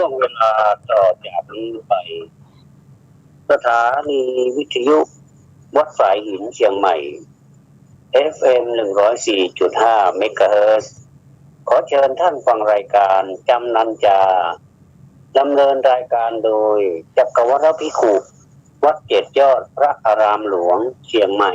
ช่วงเวลาต่อจากนี้ไปสถานีวิทยุวัดสายหินเชียงใหม่ FM 104.5 เมกะเฮิรตซ์ขอเชิญท่านฟังรายการจำนันจาดำเนินรายการโดยจักรวรรภิกขุวัดเจ็ดยอดพระอารามหลวงเชียงใหม่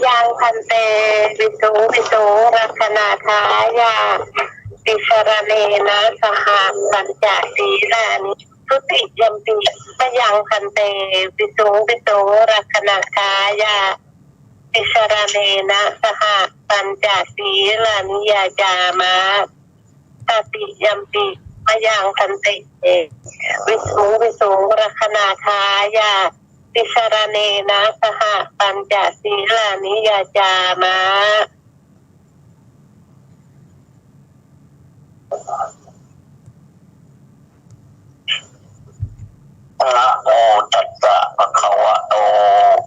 ยังพันเตวิสุรักนาทายาติสรเนนะสหปัญจศีลานิทุติยมปิมยังพันเตวิสุรักนาทายาติสรเนนะสหปัญจศีลานิยาจามะตติยมปิมยังพันเตวิสุรักนาทายาติสรเนนะสหปัญจศีลานิยาจามะนะโมตัสสะภะคะวะโต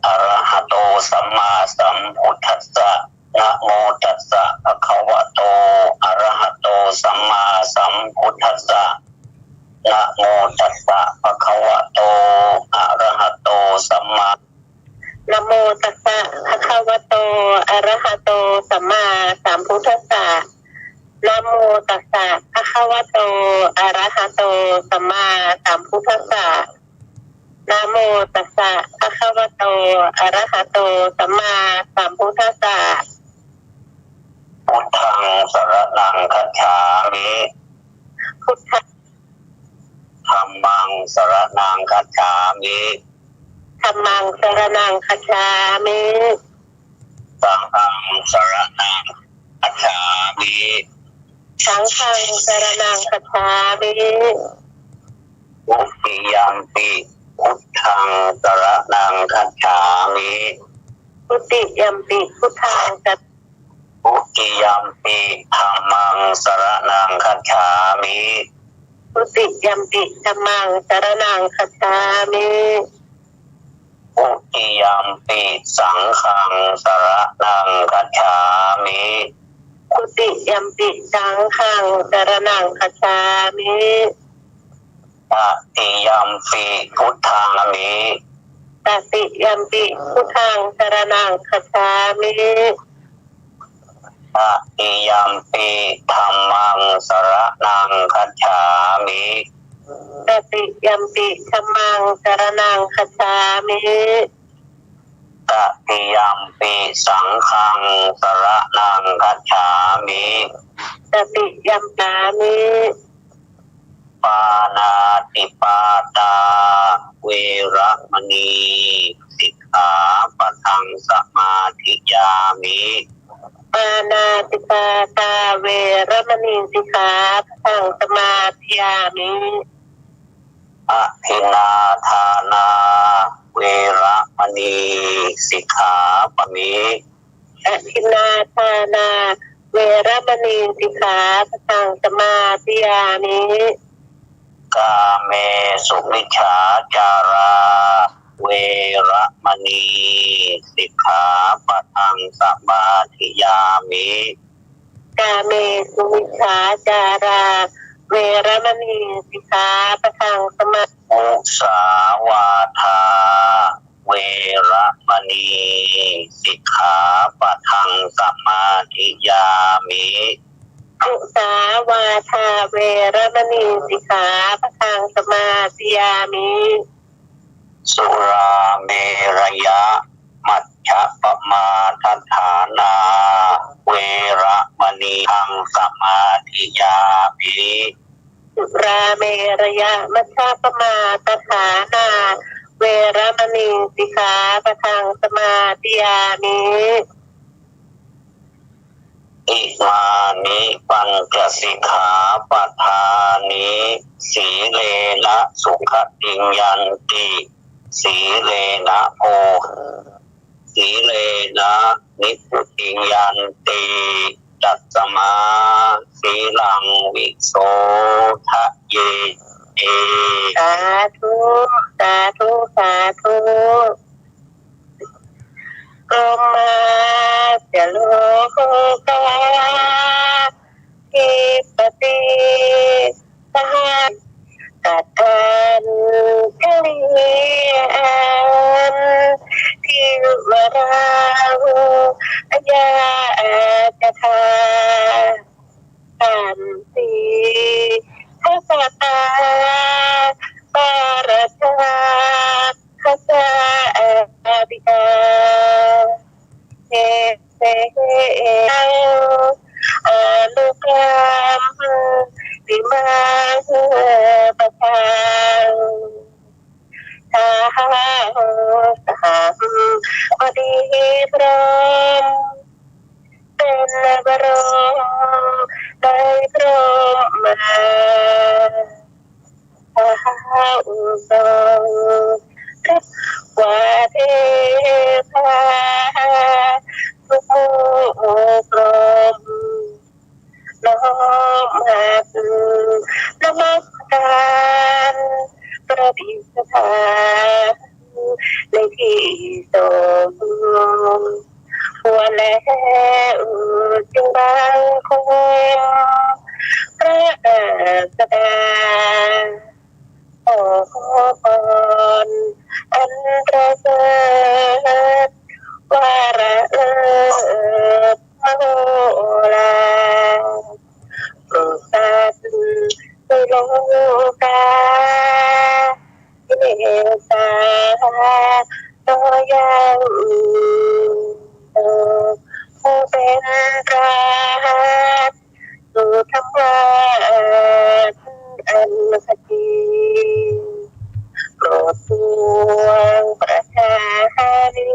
อะระหะโตสัมมาสัมพุทธัสสะนะโมตัสสะภะคะวะโตอะระหะโตสัมมาสัมพุทธัสสะนะโมตัสสะภะคะวะโตอะระหะโตสัมมานะโมตัสสะภะคะวะโตอะระหะโตสัมมาสัมพุทธัสสะนะโมตัสสะภะคะวะโตอะระหะโตสัมมาสัมพุทธัสสะนะโมตัสสะภะคะวะโตอะระหะโตสัมมาสัมพุทธัสสะพุทธังสรณังคัจฉามิพุทธังธัมมังสรณังคัจฉามิธัมมังสรณังคัจฉามิสังฆังสรณังคัจฉามิสังฆังสรณังคัจฉามิทุติยัมปิพุทธังสรณังคัจฉามิทุติยัมปิพุทธังทุติยัมปิธัมมังสรณังคัจฉามิทุติยัมปิธัมมังสรณังคัจฉามิทุติยัมปิสังฆังสรณังคัจฉามิทุติยัมปิสังฆังสรณังคัจฉามิตติยัมปิพุทธังมิตติยัมปิพุทธังสรณังคัจฉามิตติยัมปิธัมมังสรณังคัจฉามิตติยัมปิธัมมังสรณังคัจฉามิตติยัมปิสังฆังสรณังคัจฉามิตติยัมปามิปานาติปาตาเวระมณีสิกขาปะทังสมาธิยามิปานาติปาตาเวระมณีสิกขาปะทังสมาธิยามิอทินนาทานาเวระมณีสิกขาปะมิอทินนาทานาเวระมณีสิกขาปะทังสมาธิยามิกาเมสุมิจฉาจาราเวระมณีสิกขาปะทังสมาธิยามิกาเมสุมิจฉาจาราเวระมณีสิกขาปะทังสมาธิมุสาวาทาเวระมณีสิกขาปะทังสมาธิยามิมุสาวาทาเวระมณีสิกขาปะทังสมาธิยามิสุราเมรยะมัจฉปมาทฐานาเวระมณีทังสมาธิยามิ สุราเมรยะมัชฌปมาตฐานาเว เวรมณีสิกขาปะทังสมาธิยามิอิมานิปัญจสิกขาปทานิสีเลนะสุขติงยันติสีเลนะโภสีเลนะนิพพุติงยันติตัสสมาสีลังวิโสทะเยสาธุสาธุสาธุกรมาจะโลกาทิปติสหัสกัตตันเจริอันทิวราหุอายาจทาสันติทัสตาปารชาทัสอาบิกาเอเสอนุกรรมวิมาปะทังทาหาสหัมอดีพรหมเป็นบรมได้พรหมาพระอุตสวาเทพาทุกพรหมน้อมหัดนมัสการประดิษฐานในที่สมควรแล้วจึงบังคมพระสดาขอพรอันประเสริฐวาระเลิศมโหฬารโปรดสัตว์ในโลกาเมตตาต่อยังผู้เป็นพระสู่ธรรมะอันสติโปรดปวงประชานิ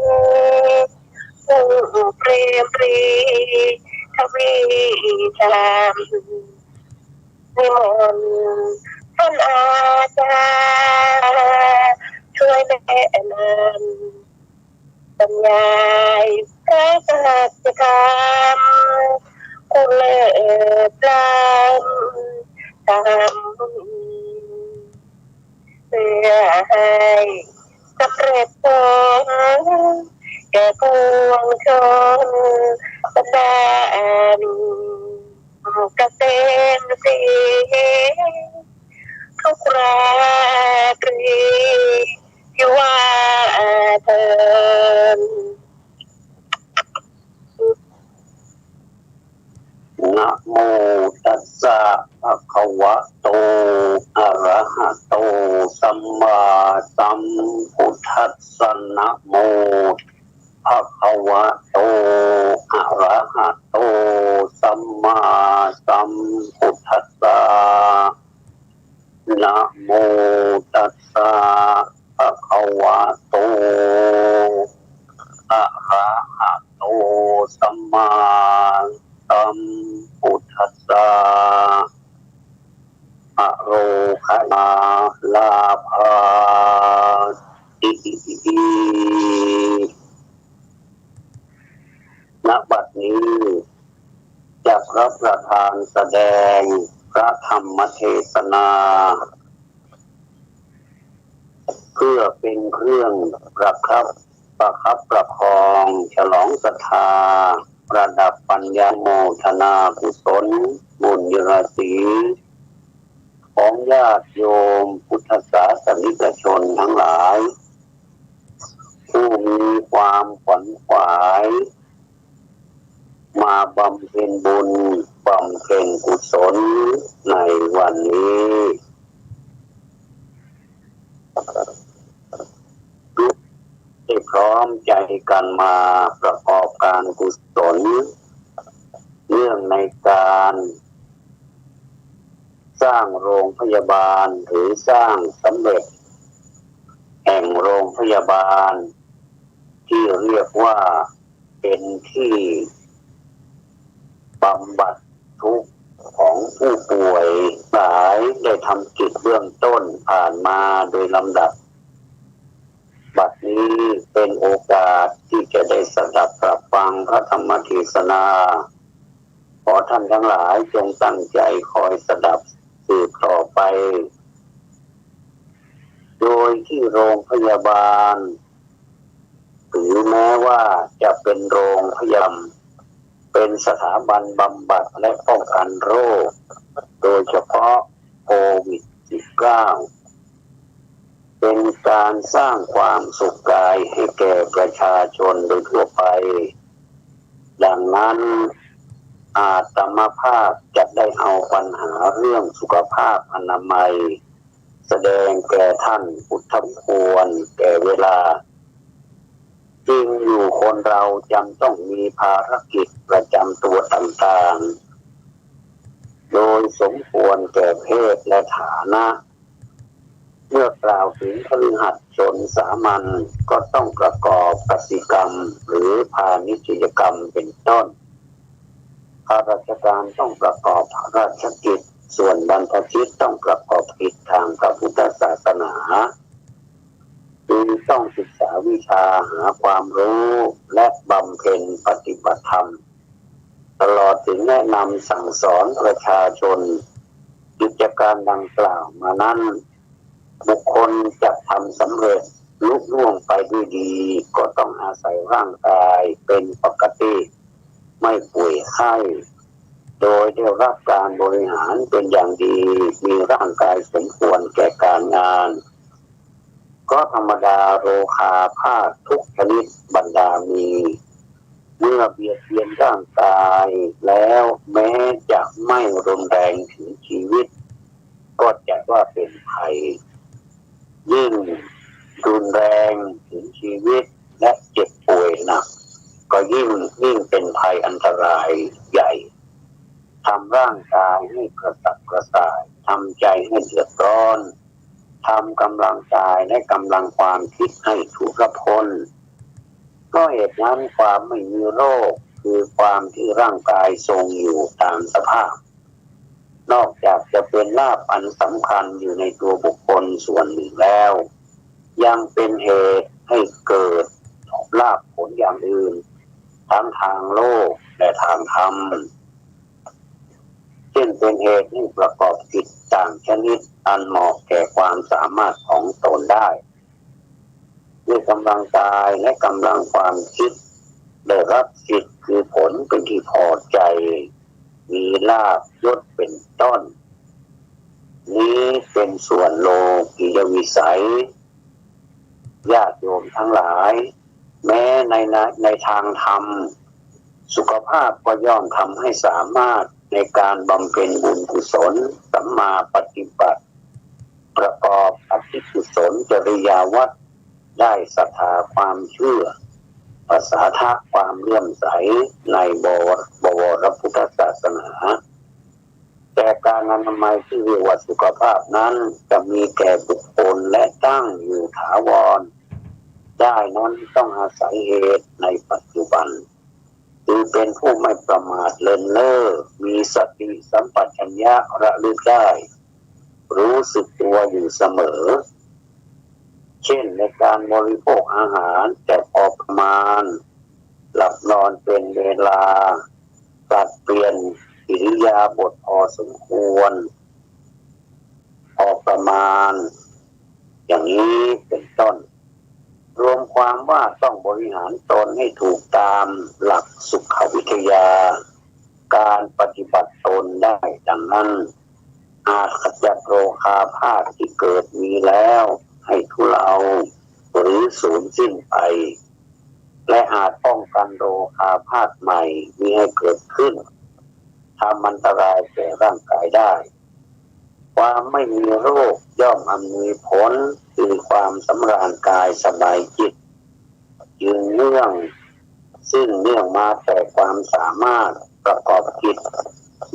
ผู้เปรมปรีทวีธรรมนิมนต์ท่านอาจารย์ช่วยแนะนำบรรยายพระสัจธรรมคุณเลิศล้ำธรรมเพื่อให้สำเร็จผลแก่ปวงชนบรรดาเกษมสีทุกราตรีที่ว่าเธอนะโมตัสสะภะคะวะโตอะระหะโตสัมมาสัมพุทธัสสะนะโมภะคะวะโตอะระหะโตสัมมาสัมพุทธัสสะนะโมตัสสะภะคะวะโตอะระหะโตสัมมาสัมพุทธัสสะอะโรคณาลาภาติณบัดนี้จะรับประทานแสดงพระธรรมเทศนาเพื่อเป็นเครื่องประคับประคองฉลองศรัทธาประดับปัญญาโมทนากุศลบุญยราศีของญาติโยมพุทธศาสนิกชนทั้งหลายผู้มีความขวัญขวายมาบำเพ็ญบุญบำเพ็ญกุศลในวันนี้ได้พร้อมใจกันมาประกอบการกุศลเรื่องในการสร้างโรงพยาบาลหรือสร้างสำเร็จแห่งโรง พยาบาลที่เรียกว่าเป็นที่บำบัดทุกข์ของผู้ป่วยหลายได้ทำกิจเบื้องต้นผ่านมาโดยลำดับบัดนี้เป็นโอกาสที่จะได้สดับรับฟังพระธรรมเทศนาขอท่านทั้งหลายจงตั้งใจคอยสดับสืบต่อไปโดยที่โรงพยาบาลหรือแม้ว่าจะเป็นโรงพยาบาลเป็นสถาบันบำบัดและป้องกันโรคโดยเฉพาะโควิด -19 เป็นการสร้างความสุขกายให้แก่ประชาชนโดยทั่วไปดังนั้นอาตมาภาพจะได้เอาปัญหาเรื่องสุขภาพอนามัยแสดงแก่ท่านพุทธควรแก่เวลาจริงอยู่คนเราจำต้องมีภารกิจประจำตัวต่างๆโดยสมควรแก่เพศและฐานะเมื่อกล่าวถึงคฤหัสถ์ชนสามัญก็ต้องประกอบกสิกรรมหรือพาณิชยกรรมเป็นต้นข้าราชการต้องประกอบราชกิจส่วนบรรพชิตต้องประกอบกิจทางพระพุทธศาสนาจึงต้องศึกษาวิชาหาความรู้และบำเพ็ญปฏิบัติธรรมตลอดถึงแนะนำสั่งสอนประชาชนกิจการดังกล่าวมานั้นบุคคลจะทำสำเร็จลุล่วงไปด้วยดีก็ต้องอาศัยร่างกายเป็นปกติไม่ป่วยไข้โดยได้รับการบริหารเป็นอย่างดีมีร่างกายสมควรแก่การงานก็ธรรมดาโรคาพาธทุกชนิดบรรดามีเมื่อเบียดเบียนร่างกายแล้วแม้จะไม่รุนแรงถึงชีวิตก็จะว่าเป็นภัยยิ่งรุนแรงถึงชีวิตและเจ็บป่วยหนักก็ยิ่งเป็นภัยอันตรายใหญ่ทำร่างกายให้กระสับกระส่ายทำใจให้เดือดร้อนทำกำลังกายและกำลังความคิดให้ทุรพลก็เหตุนั้นความไม่มีโรคคือความที่ร่างกายทรงอยู่ตามสภาพนอกจากจะเป็นลาภอันสำคัญอยู่ในตัวบุคคลส่วนหนึ่งแล้วยังเป็นเหตุให้เกิดลาภผลอย่างอื่นทั้งทางโลกและทางธรรมเช่นเป็นเหตุให้ประกอบกิจต่างชนิดอันเหมาะแก่ความสามารถของตนได้ด้วยกำลังกายและกำลังความคิดได้รับสิทธิ์คือผลเป็นที่พอใจมีลาภยศเป็นต้นนี้เป็นส่วนโลกิยวิสัยญาติโยมทั้งหลายแม้ในทางธรรมสุขภาพก็ย่อมทำให้สามารถในการบำเพ็ญบุญกุศลสัมมาปฏิบัติประกอบอภิกุศลจริยาวัดได้ศรัทธาความเชื่อภาษาทะความเลื่อมใสในบวรพุทธศาสนาแต่การอนามัยที่เรียกว่าสุขภาพนั้นจะมีแก่บุคคลและตั้งอยู่ถาวรได้นั้นต้องอาศัยเหตุในปัจจุบันคือเป็นผู้ไม่ประมาทเลินเล่อมีสติสัมปชัญญะระลึกได้รู้สึกตัวอยู่เสมอเช่นในการบริโภคอาหารแต่พอประมาณหลับนอนเป็นเวลาปรับเปลี่ยนอิริยาบถพอสมควรพอประมาณอย่างนี้เป็นต้นรวมความว่าต้องบริหารตนให้ถูกตามหลักสุขวิทยาการปฏิบัติตนได้ดังนั้นอาจขจัดโรคาพาธที่เกิดมีแล้วให้ทุเลาหรือสูญสิ้นไปและอาจป้องกันโรคาพาธใหม่มิให้เกิดขึ้นทำอันตรายแก่ร่างกายได้ความไม่มีโรคย่อมอำนวยผลคือความสำราญกายสบายจิตซึ่งเนื่องมาแต่ความสามารถประกอบกิจ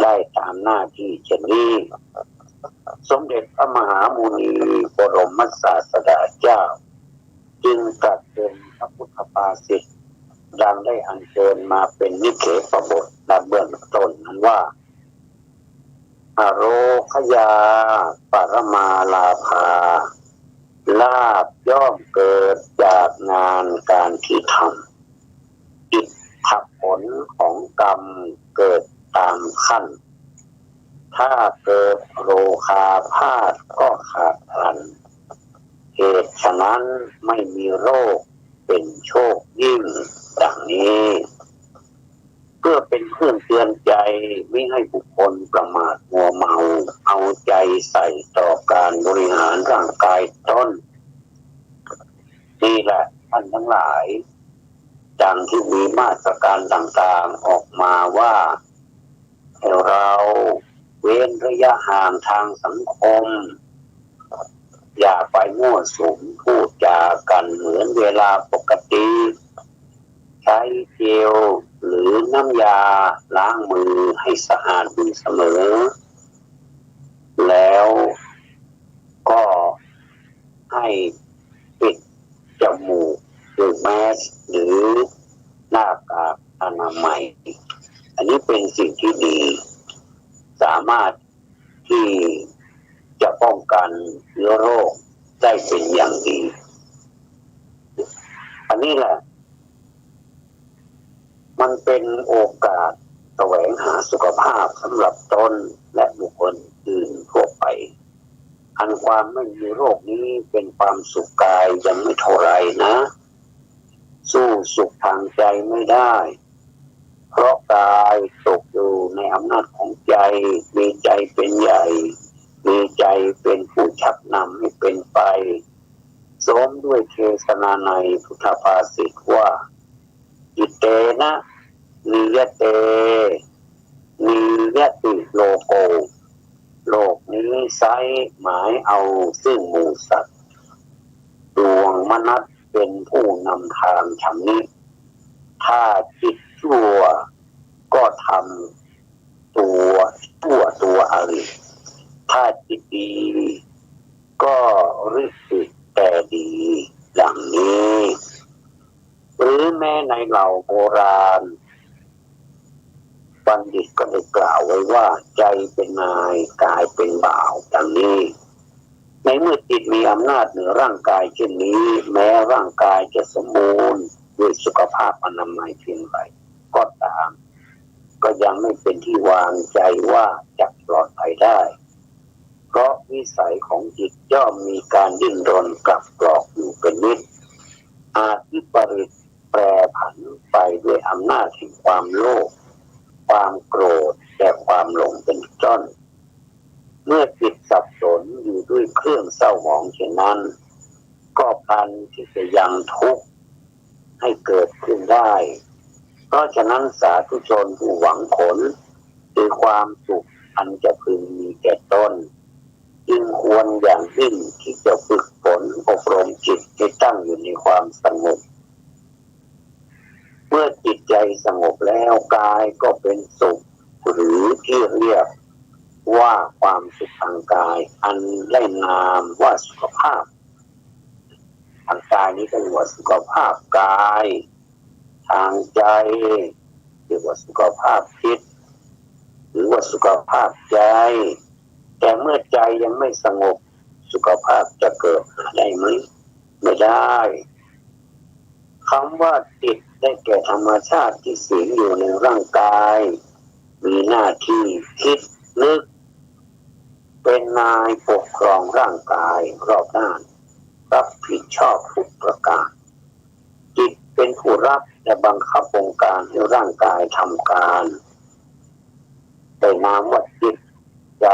ได้ตามหน้าที่เช่นนี้สมเด็จพระมหามุนีบรมศาสดาเจ้า จึงตรัสเป็นพระพุทธภาษิตดังได้อัญเชิญมาเป็นนิเขปบทในเบื้องต้นนั้นว่าอโรคยาปรมาลาภาลาภย่อมเกิดจากงานการที่ทำอิทธิผลของกรรมเกิดตามขั้นถ้าเกิดโรคาพาธก็ขาดพลันเหตุฉะนั้นไม่มีโรคเป็นโชคยิ่งดังนี้เพื่อเป็นเครื่องเตือนใจไม่ให้บุคคลประมาทมัวเมาเอาใจใส่ต่อการบริหารร่างกายตนนี่แหละท่านทั้งหลายดังที่มีมาตรการต่างๆออกมาว่าให้เราเว้นระยะห่างทางสังคมอย่าไปมั่วสุมพูดจากันเหมือนเวลาปกติใช้เจลหรือน้ำยาล้างมือให้สะอาดอยู่เสมอแล้วก็ให้ปิดจมูกด้วยแมสหรือหน้ากากอนามัยอันนี้เป็นสิ่งที่ดีสามารถที่จะป้องกันเชื้อโรคได้เป็นอย่างดีอันนี้แหละมันเป็นโอกาสแสวงหาสุขภาพสำหรับตนและบุคคลอื่นทั่วไปอันความไม่มีโรคนี้เป็นความสุขกายยังไม่เท่าไรนะสู้สุขทางใจไม่ได้เพราะกายตกอยู่ในอำนาจของใจมีใจเป็นใหญ่มีใจเป็นผู้ชักนำให้เป็นไปสมด้วยเทศนาในพุทธภาษิตว่าอิเตนะนิยเตนิยติโลโกโลกนี้ไซหมายเอาซึ่งหมู่สัตว์ดวงมนัสเป็นผู้นำทางชำนิถ้าจิตชั่วก็ทำตัวชั่วตัวอริถ้าจิตดีก็รู้สึกแต่ดีอย่างนี้หรือแม้ในเหล่าโบราณบัณฑิตก็ได้กล่าวไว้ว่าใจเป็นนายกายเป็นบ่าวดังนี้ในเมื่อจิตมีอำนาจเหนือร่างกายเช่นนี้แม้ร่างกายจะสมบูรณ์ด้วยสุขภาพอนามัยเพียงไรก็ตามก็ยังไม่เป็นที่วางใจว่าจะปลอดภัยได้เพราะวิสัยของจิตย่อมมีการดิ้นรนกลับกรอกอยู่เป็นนิดอาจวิปริตแปรผันไปด้วยอำนาจแห่งความโลภความโกรธและความหลงเป็นต้นเมื่อจิตสับสนอยู่ด้วยเครื่องเศร้าหมองเช่นนั้นก็พันที่จะยังทุกข์ให้เกิดขึ้นได้เพราะฉะนั้นสาธุชนผู้หวังผลคือความสุขอันจะพึงมีแก่ตนจึงควรอย่างยิ่งที่จะฝึกฝนอบรมจิตให้ตั้งอยู่ในความสงบเมื่อจิตใจสงบแล้วกายก็เป็นสุขหรือที่เรียกว่าความสุขทางกายอันได้นามว่าสุขภาพทางกายนี้ก็เรียกว่าสุขภาพกายทางใจเรียกว่าสุขภาพจิตหรือว่าสุขภาพใจแต่เมื่อใจยังไม่สงบสุขภาพจะเกิดได้ไหมไม่ได้คำว่าจิตได้แก่ธรรมชาติที่สิงอยู่ในร่างกายมีหน้าที่คิดนึกเป็นนายปกครองร่างกายรอบด้านรับผิดชอบทุกประการจิตเป็นผู้รับและบังคับวงการให้ร่างกายทำการแต่นามว่าจิตใจ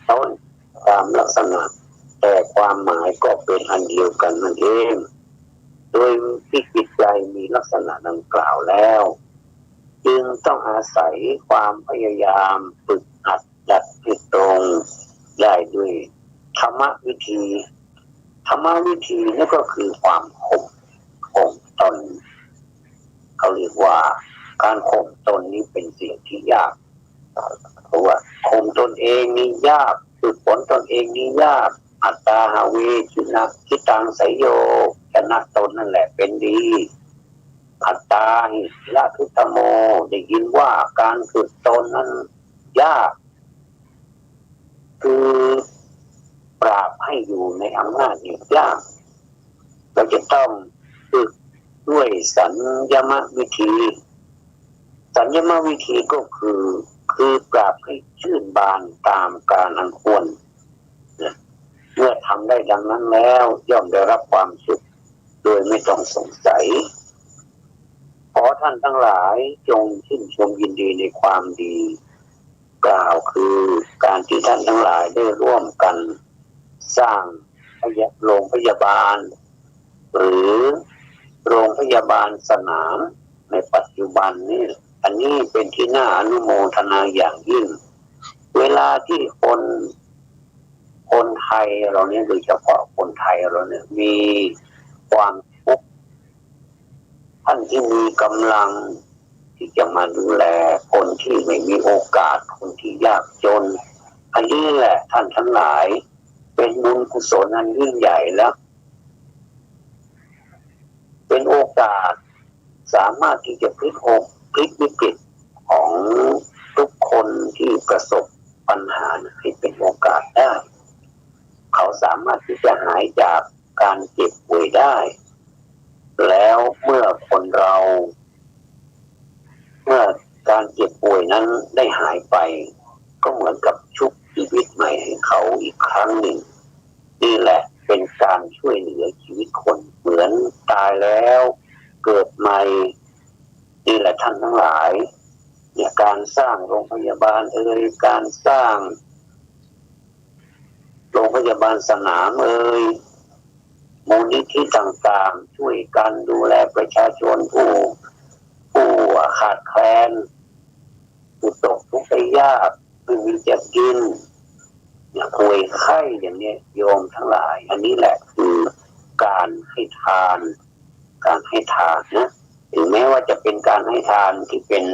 ต้นตามลักษณะแต่ความหมายก็เป็นอันเดียวกันนั่นเองโดยที่จิตใจมีลักษณะดังกล่าวแล้วจึงต้องอาศัยความพยายามฝึกหัดดัดให้ตรงได้ด้วยธรรมวิธีนั่นก็คือความข่มตนเขาเรียกว่าการข่มตนนี้เป็นสิ่งที่ยากเพราะว่าข่มตนเองนี่ยากฝึกฝนตนเองนี่ยากอัตตาหาเวชินะคิตังไสโยฉะ นะตนนั่นแหละเป็นดีอัตตาหิละทุตโมได้ยินว่าการฝึกตนนั้นยากคือปราบให้อยู่ในอำนาจยากเราจะต้องฝึกด้วยสัญญมวิธีสัญญมวิธีก็คือปราบให้ชื่นบานตามกาลอันควรเมื่อทำได้ดังนั้นแล้วย่อมได้รับความสุขโดยไม่ต้องสงสัยขอท่านทั้งหลายจงชื่นชมยินดีในความดีกล่าวคือการที่ท่านทั้งหลายได้ร่วมกันสร้างโรงพยาบาลหรือโรงพยาบาลสนามในปัจจุบันนี้อันนี้เป็นที่น่าอนุโมทนาอย่างยิ่งเวลาที่คนไทยเราเนี่ยโดยเฉพาะคนไทยเราเนี่ยมีความทุกข์ท่านที่มีกำลังที่จะมาดูแลคนที่ไม่มีโอกาสคนที่ยากจนอันนี้แหละท่านทั้งหลายเป็นบุญกุศลอันยิ่งใหญ่แล้วเป็นโอกาสสามารถที่จะพลิกวิกฤตของทุกคนที่ประสบปัญหาให้เป็นโอกาสได้เขาสามารถที่จะหายจากการเจ็บป่วยได้แล้วเมื่อการเจ็บป่วยนั้นได้หายไปก็เหมือนกับชุบชีวิตใหม่ให้เขาอีกครั้งหนึ่งนี่แหละเป็นการช่วยเหลือชีวิตคนเหมือนตายแล้วเกิดใหม่นี่แหละท่านทั้งหลายเนี่ยการสร้างโรงพยาบาลการสร้างโรงพยาบาลสนามมูลนิธิต่างๆช่วยกันดูแลประชาชนผู้ขาดแคลนผู้ตกทุกข์ได้ยากไม่มีจะกินป่วยไข้อย่างนี้โยมทั้งหลายอันนี้แหละคือการให้ทานนะถึงแม้ว่าจะเป็นการให้ทานที่เป็น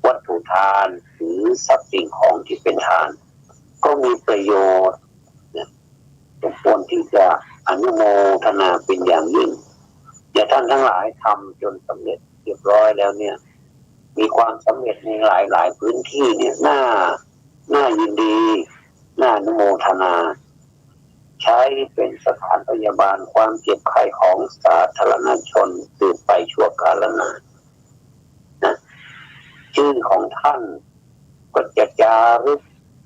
วัตถุทานหรือทรัพย์สิ่งของที่เป็นทานก็มีประโยชน์สมควรที่จะอนุโมทนาเป็นอย่างยิ่งอย่าท่านทั้งหลายทำจนสำเร็จเรียบร้อยแล้วเนี่ยมีความสำเร็จในหลายพื้นที่เนี่ยน่ายินดีน่าอนุโมทนาใช้เป็นสถานพยาบาลความเจ็บไข้ของสาธารณชนสืบไปชั่วกาลนานนะชื่อของท่านก็จะจารึก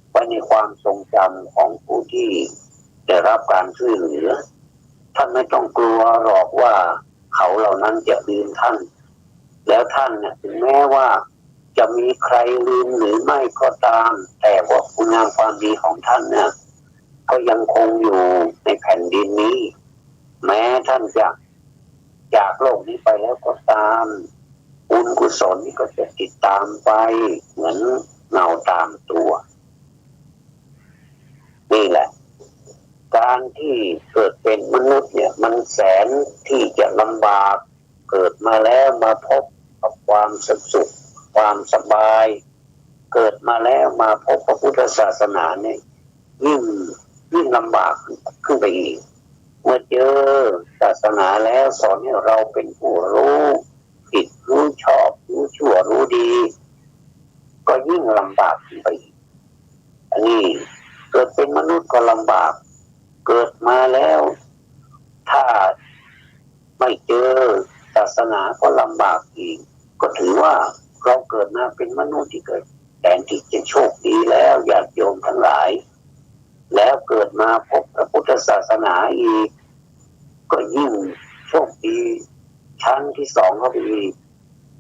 ไว้ในความทรงจำของผู้ที่ได้รับการช่วยเหลือท่านไม่ต้องกลัวหรอกว่าเขาเหล่านั้นจะลืมท่านแล้วท่านเนี่ยถึงแม้ว่าจะมีใครลืมหรือไม่ก็ตามแต่ว่าคุณงามความดีของท่านเนี่ยก็ยังคงอยู่ในแผ่นดินนี้แม้ท่านจะจากโลกนี้ไปแล้วก็ตามบุญกุศลนี่ก็จะติดตามไปเหมือนเงาตามตัวนี่แหละการที่เกิดเป็นมนุษย์เนี่ยมันแสนที่จะลำบากเกิดมาแล้วมาพบกับความสุขความสบายเกิดมาแล้วมาพบพระพุทธศาสนาเนี่ยยิ่งลำบากขึ้นไปอีกเมื่อเจอศาสนาแล้วสอนให้เราเป็นผู้รู้ผิดรู้ชอบรู้ชั่วรู้ดีก็ยิ่งลำบากขึ้นไปอีกอันนี้เกิดเป็นมนุษย์ก็ลำบากเกิดมาแล้วถ้าไม่เจอศาสนาก็ลำบากอีกก็ถือว่าเราเกิดมาเป็นมนุษย์ที่เกิดแต่ที่จะโชคดีแล้วญาติโยมทั้งหลายแล้วเกิดมาพบพระพุทธศาสนาอีกก็ยิ่งโชคดีชั้นที่สองเข้าไปอีก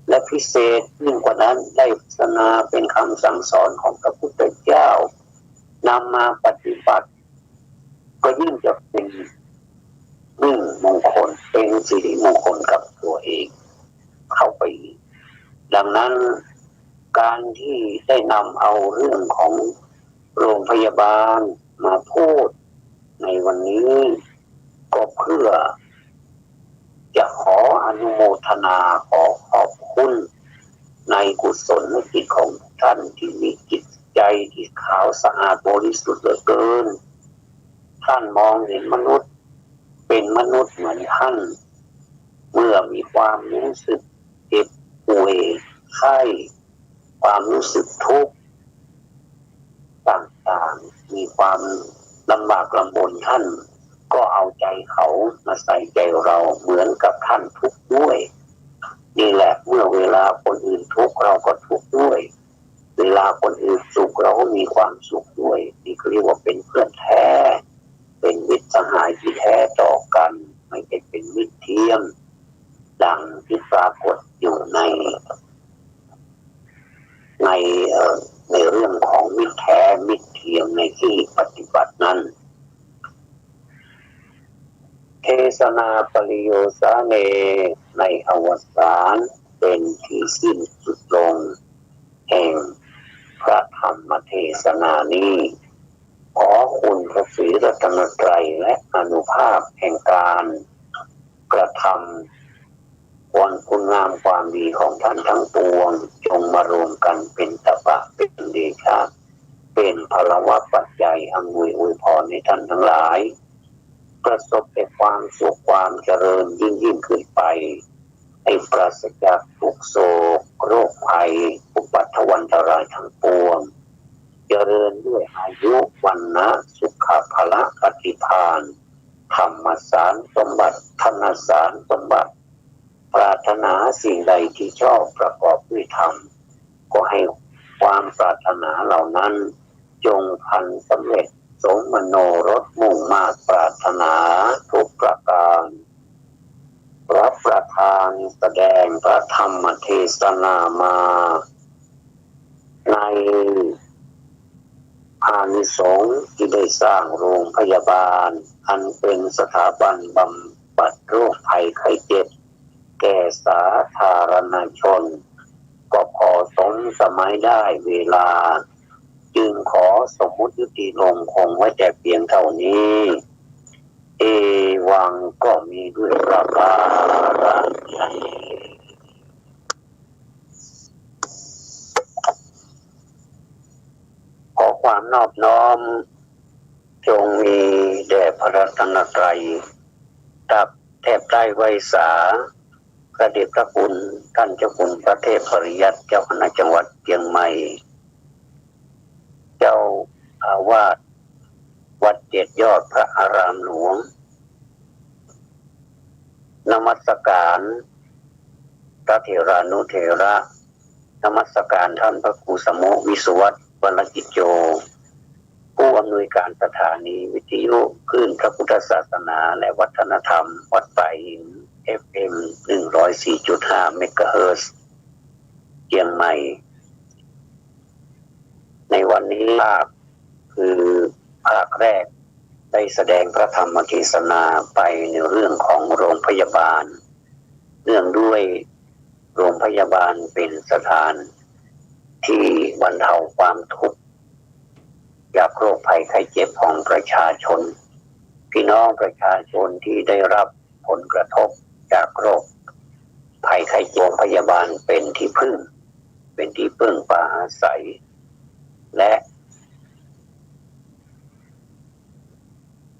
และพิเศษยิ่งกว่านั้นได้ศาสนาเป็นคำสั่งสอนของพระพุทธเจ้านำมาปฏิบัติก็ยิ่งจะเป็นมงคลเป็นสิริมงคลกับตัวเองเข้าไปอีกดังนั้นการที่ได้นำเอาเรื่องของโรงพยาบาลมาพูดในวันนี้ก็เพื่อจะขออนุโมทนาขอขอบคุณในกุศลจิตของท่านที่มีจิตใจที่ขาวสะอาดบริสุทธิ์เหลือเกินท่านมองเห็นมนุษย์เป็นมนุษย์เหมือนท่าน เมื่อมีความรู้สึกเจ็บป่วยไข้ความรู้สึกทุกข์ต่างๆมีความลำบากลำบนท่านก็เอาใจเขามาใส่ใจเราเหมือนกับท่านทุกข์ด้วยนี่แหละเมื่อเวลาคนอื่นทุกข์เราก็ทุกข์ด้วยเวลาคนอื่นสุขเราก็มีความสุขด้วยนี่เรียกว่าเป็นเพื่อนแท้เป็นมิตรสหายที่แท้ต่อกันไม่ใช่เป็นมิตรเทียมดังที่ปรากฏอยู่ในเรื่องของมิตรแท้มิตรเทียมในที่ปฏิบัตินั้นเทศนาปริโยสาเนในอวสานเป็นที่สิ้นสุดลงแห่งพระธรรมเทศนานี้ขอคุณพระศรีรัตนตรัยและอานุภาพแห่งการกระทำคุณงามความดีของท่านทั้งปวงจงมารวมกันเป็นตบะเป็นเดชะเป็นพลวะปัจจัยอำนวยอวยพรให้ท่านทั้งหลายประสบแต่ความสุขความเจริญยิ่งขึ้นไปให้ปราศจากทุกโศกโรคภัยอุปัฏฐวันตรายทั้งปวงเจริญด้วยอายุวันนะสุขภละปฏิภาณธรรมสารสมบัติธนสารสมบัติปรารถนาสิ่งใดที่ชอบประกอบด้วยธรรมก็ให้ความปรารถนาเหล่านั้นจงพันสำเร็จสมมโนรสมุ่งมาตรปรารถนาทุกประการรับประทานแสดงพระธรรมเทศนามาในอานิสงส์ที่ได้สร้างโรงพยาบาลอันเป็นสถาบันบำบัดโรคภัยไข้เจ็บแก่สาธารณชนก็ขอสมสมัยได้เวลาจึงขอสมมุติยุติลงคงไว้แต่เพียงเท่านี้เอวังก็มีด้วยประการฉะนี้ขอความนอบน้อมจงมีแด่พระรัตนตรัยตับแทบใต้ไวยสาพระเดชพระคุณท่านเจ้าคุณพระเทพปริยัติเจ้าคณะจังหวัดเชียงใหม่เจ้าอาวาสวัดเจ็ดยอดพระอารามหลวงนมัสการพระเถรานุเถระนมัสการท่านพระครูสมโภชวิสุวัตรวรกิจโยผู้อำนวยการสถานีวิทยุคลื่นพระพุทธศาสนาและวัฒนธรรมวัดป่าหิน FM 104.5 เมกะเฮิรตซ์เชียงใหม่ในวันนี้ภาคคือภาคแรกได้แสดงพระธรรมเทศนาไปในเรื่องของโรงพยาบาลเนื่องด้วยโรงพยาบาลเป็นสถานที่บรรเทาความทุกข์จากโรคภัยไข้เจ็บของประชาชนพี่น้องประชาชนที่ได้รับผลกระทบจากโรคภัยไข้เจ็บโรงพยาบาลเป็นที่พึ่งปาอาศัยและ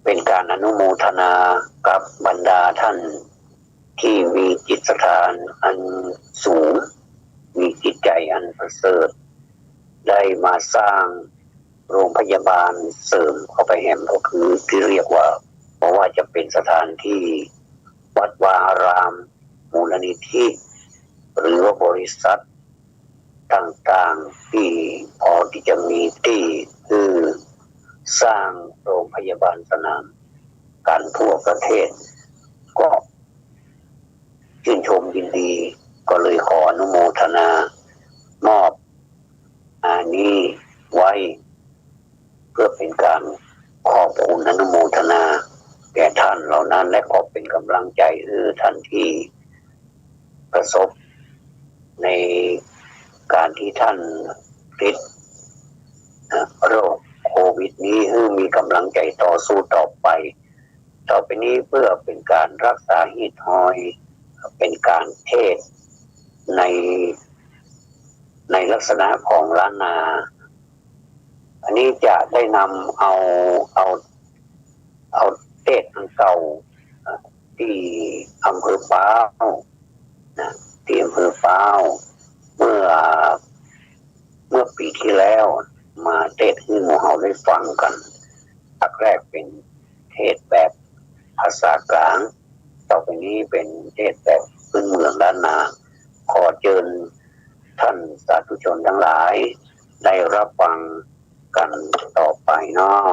เป็นการอนุโมทนากับบรรดาท่านที่มีจิตศรัทธาอันสูงมีจิตใจอันประเสริฐได้มาสร้างโรงพยาบาลเสริมเข้าไปแหมก็คือที่เรียกว่าเพราะว่าจะเป็นสถานที่วัดวาอารามมูลนิธิหรือว่าบริษัทต่างๆที่พอที่จะมีที่คือสร้างโรงพยาบาลสนามกันทั่วประเทศก็ชื่นชมยินดีก็เลยขออนุโมทนามอบนี้ไว้เพื่อเป็นการขอบคุณอนุโมทนาแก่ท่านเหล่านั้นและขอเป็นกำลังใจท่านที่ประสบในการที่ท่านติดโรคโควิดนี้ให้มีกำลังใจต่อสู้ต่อไปนี้เพื่อเป็นการรักษาหิตหอยเป็นการเทศในลักษณะของล้านนาอันนี้จะได้นำเอาเทศอันเก่า ที่อำเภอฟ้าวนะที่อำเภอฟ้าวเมื่อปีที่แล้วมาเทศให้หมู่เฮาได้ฟังกันอักแรกเป็นเทศแบบภาษากลางต่อไปนี้เป็นเทศแบบพื้นเมืองล้านนาขอเชิญท่านสาธุชนทั้งหลายได้รับฟังกันต่อไปเนาะ